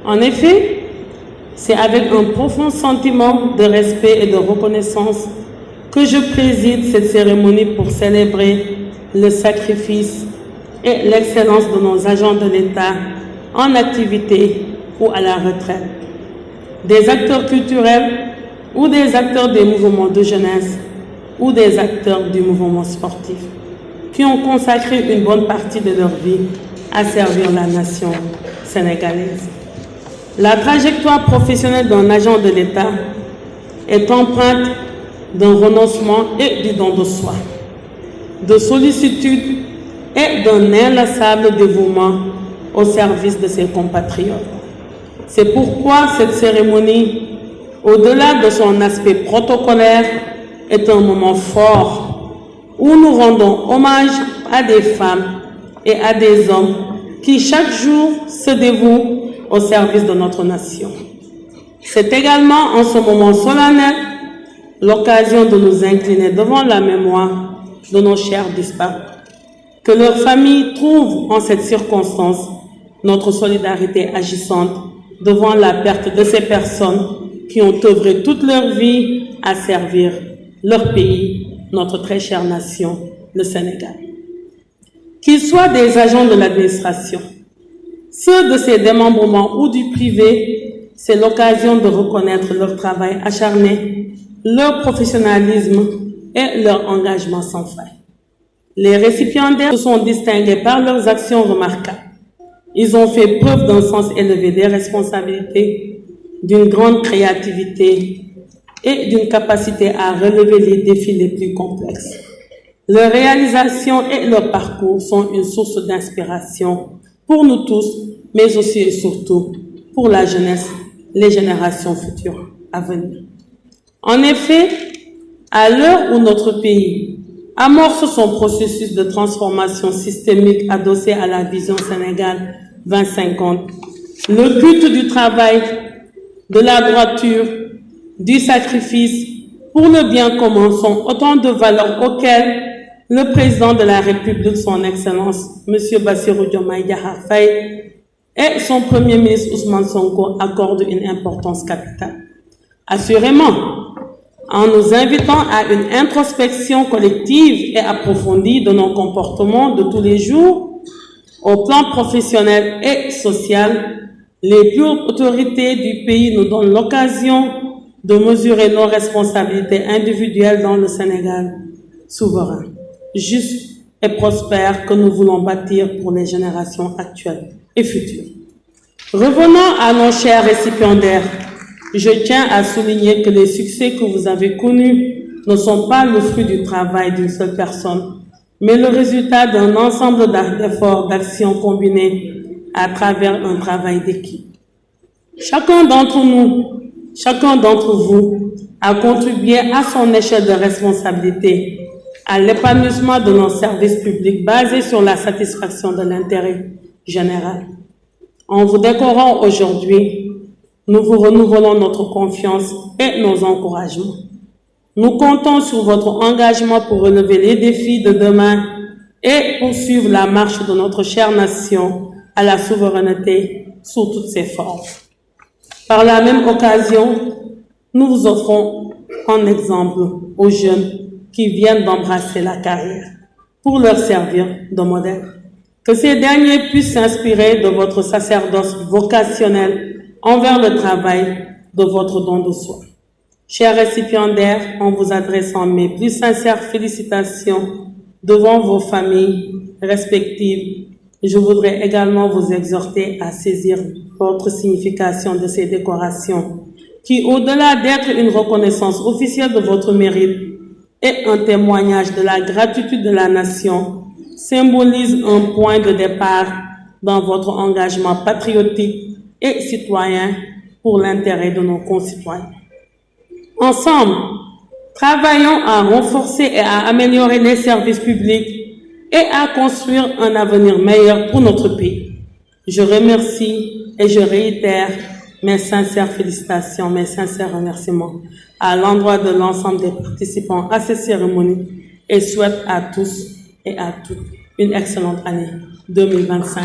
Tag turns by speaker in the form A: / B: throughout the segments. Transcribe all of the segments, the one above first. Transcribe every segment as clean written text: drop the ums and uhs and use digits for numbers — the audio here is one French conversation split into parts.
A: En effet, c'est avec un profond sentiment de respect et de reconnaissance que je préside cette cérémonie pour célébrer le sacrifice et l'excellence de nos agents de l'État en activité ou à la retraite, des acteurs culturels ou des acteurs des mouvements de jeunesse ou des acteurs du mouvement sportif qui ont consacré une bonne partie de leur vie à servir la nation sénégalaise. La trajectoire professionnelle d'un agent de l'État est empreinte d'un renoncement et du don de soi, de sollicitude et d'un inlassable dévouement au service de ses compatriotes. C'est pourquoi cette cérémonie, au-delà de son aspect protocolaire, est un moment fort où nous rendons hommage à des femmes et à des hommes qui chaque jour se dévouent au service de notre nation. C'est également en ce moment solennel l'occasion de nous incliner devant la mémoire de nos chers disparus. Que leurs familles trouvent en cette circonstance notre solidarité agissante devant la perte de ces personnes qui ont œuvré toute leur vie à servir leur pays, notre très chère nation, le Sénégal. Qu'ils soient des agents de l'administration, ceux de ses démembrements ou du privé, c'est l'occasion de reconnaître leur travail acharné, leur professionnalisme et leur engagement sans faille. Les récipiendaires se sont distingués par leurs actions remarquables. Ils ont fait preuve d'un sens élevé des responsabilités, d'une grande créativité et d'une capacité à relever les défis les plus complexes. Leurs réalisations et leur parcours sont une source d'inspiration pour nous tous, mais aussi et surtout pour la jeunesse, les générations futures à venir. En effet, à l'heure où notre pays amorce son processus de transformation systémique adossé à la vision Sénégal 2050, le culte du travail, de la droiture, du sacrifice pour le bien commun sont autant de valeurs auxquelles le président de la République, son Excellence, M. Bassirou Diomaye Diakhar Faye, et son Premier ministre Ousmane Sonko accordent une importance capitale. Assurément, en nous invitant à une introspection collective et approfondie de nos comportements de tous les jours, au plan professionnel et social, les plus hautes autorités du pays nous donnent l'occasion de mesurer nos responsabilités individuelles dans le Sénégal souverain, juste et prospère que nous voulons bâtir pour les générations actuelles et futures. Revenons à nos chers récipiendaires. Je tiens à souligner que les succès que vous avez connus ne sont pas le fruit du travail d'une seule personne, mais le résultat d'un ensemble d'efforts, d'actions combinées à travers un travail d'équipe. Chacun d'entre nous, chacun d'entre vous a contribué à son échelle de responsabilité à l'épanouissement de nos services publics basés sur la satisfaction de l'intérêt général. En vous décorant aujourd'hui, nous vous renouvelons notre confiance et nos encouragements. Nous comptons sur votre engagement pour relever les défis de demain et poursuivre la marche de notre chère nation à la souveraineté sous toutes ses formes. Par la même occasion, nous vous offrons un exemple aux jeunes qui viennent d'embrasser la carrière pour leur servir de modèle. Que ces derniers puissent s'inspirer de votre sacerdoce vocationnel envers le travail de votre don de soi. Chers récipiendaires, en vous adressant mes plus sincères félicitations devant vos familles respectives, je voudrais également vous exhorter à saisir votre signification de ces décorations qui, au-delà d'être une reconnaissance officielle de votre mérite et un témoignage de la gratitude de la nation, symbolise un point de départ dans votre engagement patriotique et citoyen pour l'intérêt de nos concitoyens. Ensemble, travaillons à renforcer et à améliorer les services publics et à construire un avenir meilleur pour notre pays. Je remercie et je réitère mes sincères félicitations, mes sincères remerciements à l'endroit de l'ensemble des participants à cette cérémonie et souhaite à tous et à toutes une excellente année 2025.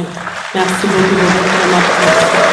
A: Merci beaucoup de votre attention.